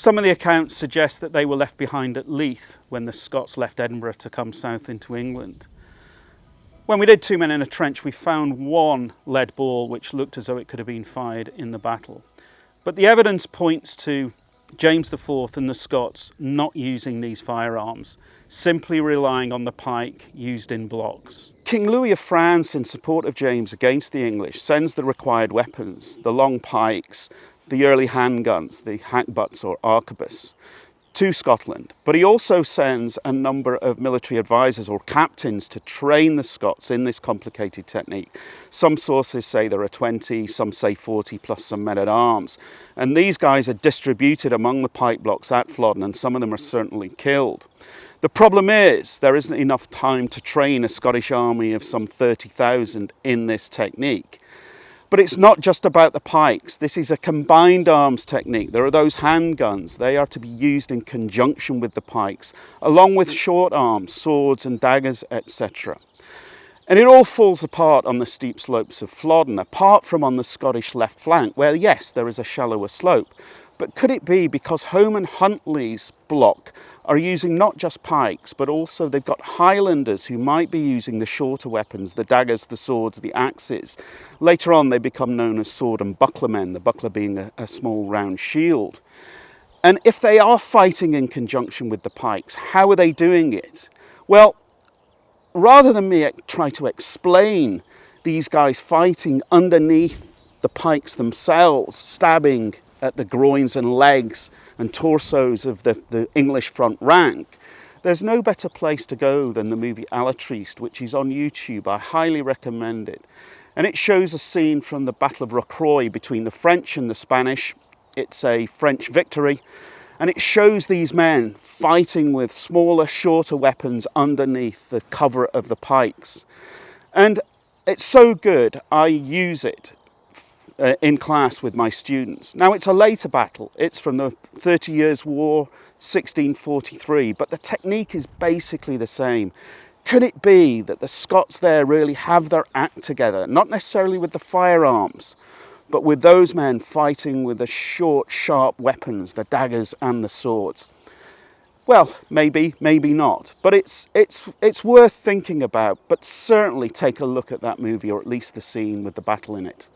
Some of the accounts suggest that they were left behind at Leith when the Scots left Edinburgh to come south into England. When we did 2 Men in a Trench, we found one lead ball which looked as though it could have been fired in the battle. But the evidence points to James IV and the Scots not using these firearms, simply relying on the pike used in blocks. King Louis of France, in support of James against the English, sends the required weapons, the long pikes, the early handguns, the hackbutts or arquebus, to Scotland. But he also sends a number of military advisors or captains to train the Scots in this complicated technique. Some sources say there are 20, some say 40, plus some men-at-arms. And these guys are distributed among the pike blocks at Flodden, and some of them are certainly killed. The problem is there isn't enough time to train a Scottish army of some 30,000 in this technique. But it's not just about the pikes. This is a combined arms technique. There are those handguns. They are to be used in conjunction with the pikes, along with short arms, swords and daggers, etc. And it all falls apart on the steep slopes of Flodden, apart from on the Scottish left flank, where, yes, there is a shallower slope. But could it be because Home and Huntley's block are using not just pikes, but also they've got Highlanders who might be using the shorter weapons, the daggers, the swords, the axes. Later on, they become known as sword and buckler men, the buckler being a small round shield. And if they are fighting in conjunction with the pikes, how are they doing it? Well, rather than me try to explain these guys fighting underneath the pikes themselves, stabbing at the groins and legs and torsos of the English front rank, there's no better place to go than the movie Alatriste, which is on YouTube. I highly recommend it. And it shows a scene from the Battle of Rocroi between the French and the Spanish. It's a French victory. And it shows these men fighting with smaller, shorter weapons underneath the cover of the pikes. And it's so good, I use it in class with my students. Now, it's a later battle. It's from the 30 Years' War, 1643, but the technique is basically the same. Could it be that the Scots there really have their act together, not necessarily with the firearms, but with those men fighting with the short, sharp weapons, the daggers and the swords? Well, maybe, maybe not, but it's worth thinking about. But certainly take a look at that movie, or at least the scene with the battle in it.